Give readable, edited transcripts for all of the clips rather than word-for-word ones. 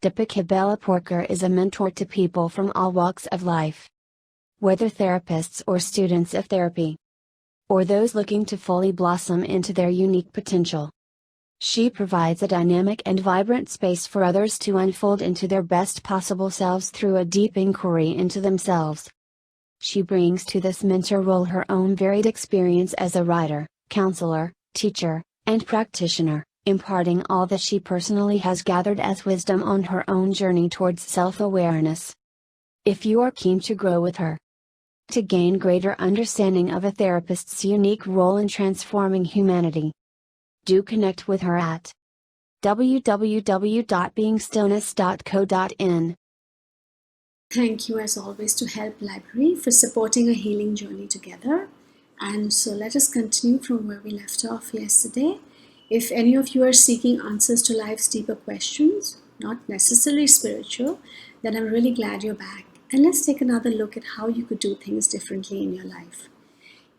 Ms.Dipika Belapurkar is a mentor to people from all walks of life. Whether therapists or students of therapy, or those looking to fully blossom into their unique potential. She provides a dynamic and vibrant space for others to unfold into their best possible selves through a deep inquiry into themselves. She brings to this mentor role her own varied experience as a writer, counselor, teacher, and practitioner, imparting all that she personally has gathered as wisdom on her own journey towards self-awareness. If you are keen to grow with her, to gain greater understanding of a therapist's unique role in transforming humanity, do connect with her at www.beingstillness.co.in. Thank you as always to Help Library for supporting a healing journey together. And so let us continue from where we left off yesterday. If any of you are seeking answers to life's deeper questions, not necessarily spiritual, then I'm really glad you're back. And let's take another look at how you could do things differently in your life.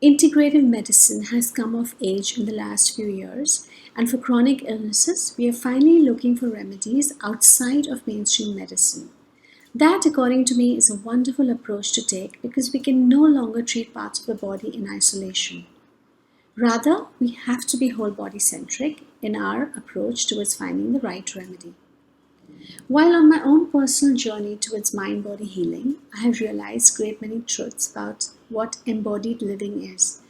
Integrative medicine has come of age in the last few years, and for chronic illnesses, we are finally looking for remedies outside of mainstream medicine. That, according to me, is a wonderful approach to take because we can no longer treat parts of the body in isolation. Rather, we have to be whole body centric in our approach towards finding the right remedy. While on my own personal journey towards mind-body healing, I have realized great many truths about what embodied living is.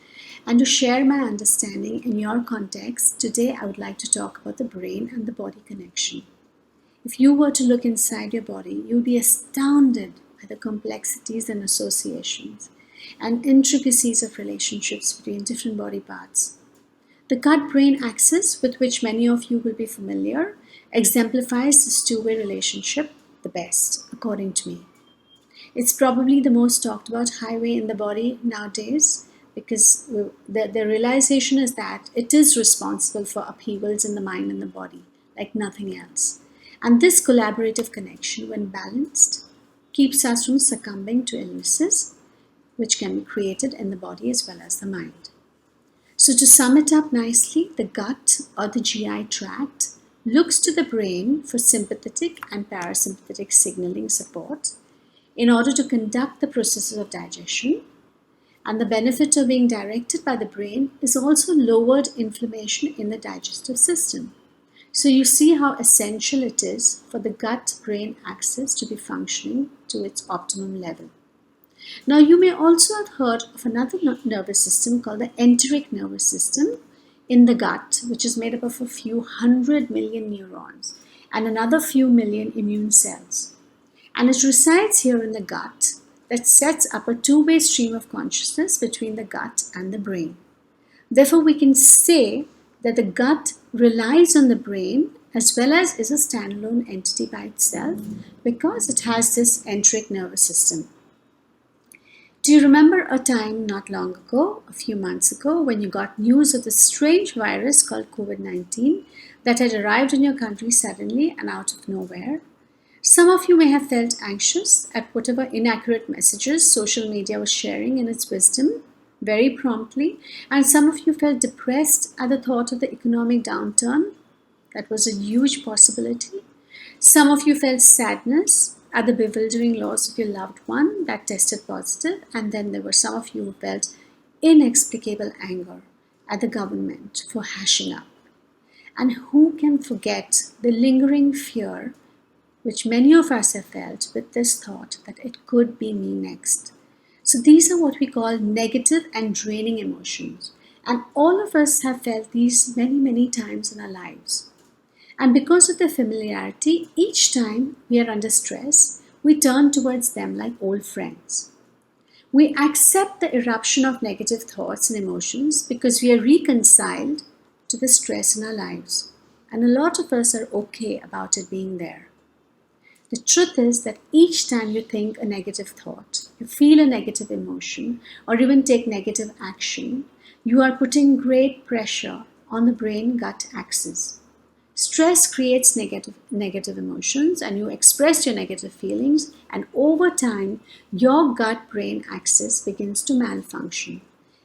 And to share my understanding in your context, today I would like to talk about the brain and the body connection. If you were to look inside your body, you would be astounded by the complexities and associations and intricacies of relationships between different body parts. The gut-brain axis, with which many of you will be familiar, exemplifies this two-way relationship the best, according to me. It's probably the most talked about highway in the body nowadays because the realization is that it is responsible for upheavals in the mind and the body, like nothing else. And this collaborative connection, when balanced, keeps us from succumbing to illnesses, which can be created in the body as well as the mind. So to sum it up nicely, the gut or the GI tract looks to the brain for sympathetic and parasympathetic signaling support in order to conduct the processes of digestion. And the benefit of being directed by the brain is also lowered inflammation in the digestive system. So you see how essential it is for the gut-brain axis to be functioning to its optimum level. Now you may also have heard of another nervous system called the enteric nervous system in the gut, which is made up of a few 100 million neurons and another few million immune cells. And it resides here in the gut that sets up a two-way stream of consciousness between the gut and the brain. Therefore, we can say that the gut relies on the brain as well as is a standalone entity by itself because it has this enteric nervous system. Do you remember a time not long ago, a few months ago, when you got news of this strange virus called COVID-19 that had arrived in your country suddenly and out of nowhere? Some of you may have felt anxious at whatever inaccurate messages social media was sharing in its wisdom very promptly, and some of you felt depressed at the thought of the economic downturn. That was a huge possibility. Some of you felt sadness at the bewildering loss of your loved one that tested positive, and then there were some of you who felt inexplicable anger at the government for hashing up. And who can forget the lingering fear which many of us have felt with this thought that it could be me next. So these are what we call negative and draining emotions. And all of us have felt these many, many times in our lives. And because of their familiarity, each time we are under stress, we turn towards them like old friends. We accept the eruption of negative thoughts and emotions because we are reconciled to the stress in our lives. And a lot of us are okay about it being there. The truth is that each time you think a negative thought, you feel a negative emotion, or even take negative action, you are putting great pressure on the brain-gut axis. Stress creates negative emotions, and you express your negative feelings, and over time, your gut-brain axis begins to malfunction,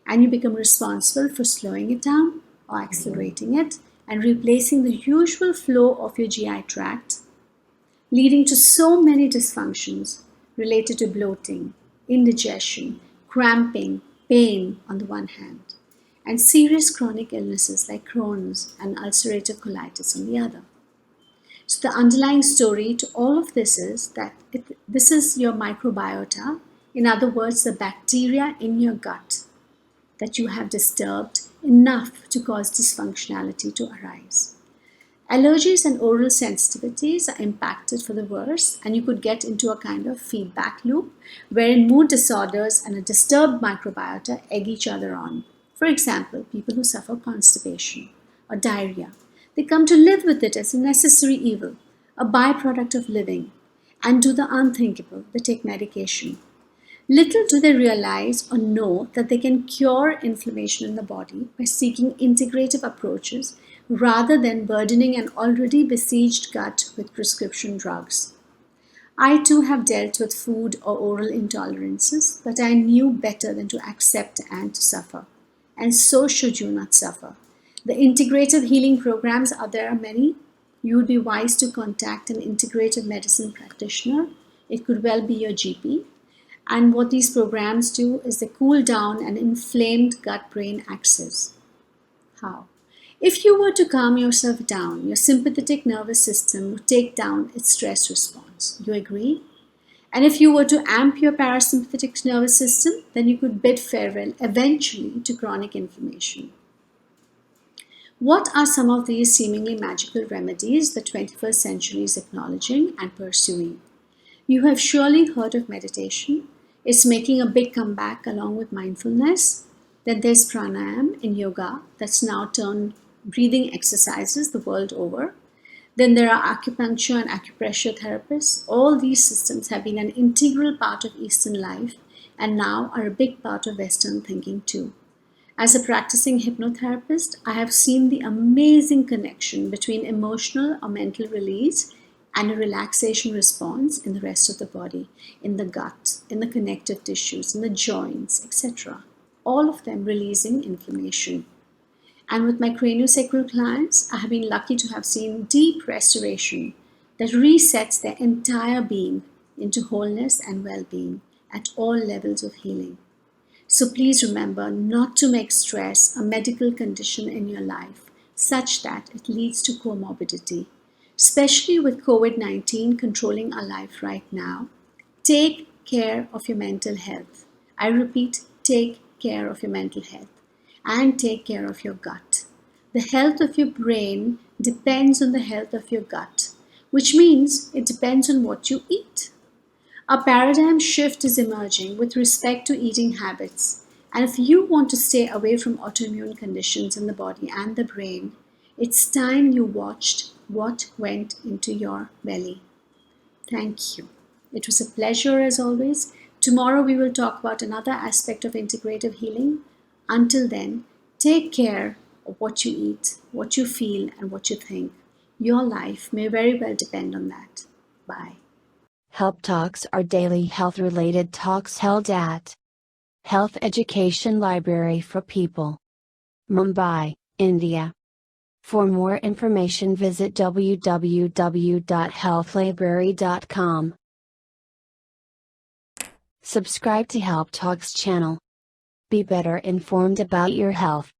and you become responsible for slowing it down or accelerating it and replacing the usual flow of your GI tract leading to so many dysfunctions related to bloating, indigestion, cramping, pain on the one hand, and serious chronic illnesses like Crohn's and ulcerative colitis on the other. So the underlying story to all of this is that this is your microbiota, in other words, the bacteria in your gut that you have disturbed enough to cause dysfunctionality to arise. Allergies and oral sensitivities are impacted for the worse, and you could get into a kind of feedback loop wherein mood disorders and a disturbed microbiota egg each other on. For example, people who suffer constipation or diarrhea, they come to live with it as a necessary evil, a byproduct of living, and do the unthinkable, they take medication. Little do they realize or know that they can cure inflammation in the body by seeking integrative approaches rather than burdening an already besieged gut with prescription drugs. I too have dealt with food or oral intolerances, but I knew better than to accept and to suffer. And so should you not suffer. The integrative healing programs, there are many. You would be wise to contact an integrative medicine practitioner. It could well be your GP. And what these programs do is they cool down an inflamed gut-brain axis. How? If you were to calm yourself down, your sympathetic nervous system would take down its stress response. You agree? And if you were to amp your parasympathetic nervous system, then you could bid farewell eventually to chronic inflammation. What are some of these seemingly magical remedies the 21st century is acknowledging and pursuing? You have surely heard of meditation. It's making a big comeback along with mindfulness. Then there's pranayam in yoga that's now turned breathing exercises the world over. Then there are acupuncture and acupressure therapists. All these systems have been an integral part of Eastern life and now are a big part of Western thinking too. As a practicing hypnotherapist, I have seen the amazing connection between emotional or mental release and a relaxation response in the rest of the body, in the gut, in the connective tissues, in the joints, etc. All of them releasing inflammation. And with my craniosacral clients, I have been lucky to have seen deep restoration that resets their entire being into wholeness and well-being at all levels of healing. So please remember not to make stress a medical condition in your life such that it leads to comorbidity. Especially with COVID-19 controlling our life right now, take care of your mental health. I repeat, take care of your mental health and take care of your gut. The health of your brain depends on the health of your gut, which means it depends on what you eat. A paradigm shift is emerging with respect to eating habits, and if you want to stay away from autoimmune conditions in the body and the brain, it's time you watched what went into your belly. Thank you. It was a pleasure as always. Tomorrow we will talk about another aspect of integrative healing. Until then, take care of what you eat, what you feel, and what you think. Your life may very well depend on that. Bye. Help Talks are daily health-related talks held at Health Education Library for People, Mumbai, India. For more information visit www.healthlibrary.com. Subscribe to Help Talks channel. Be better informed about your health.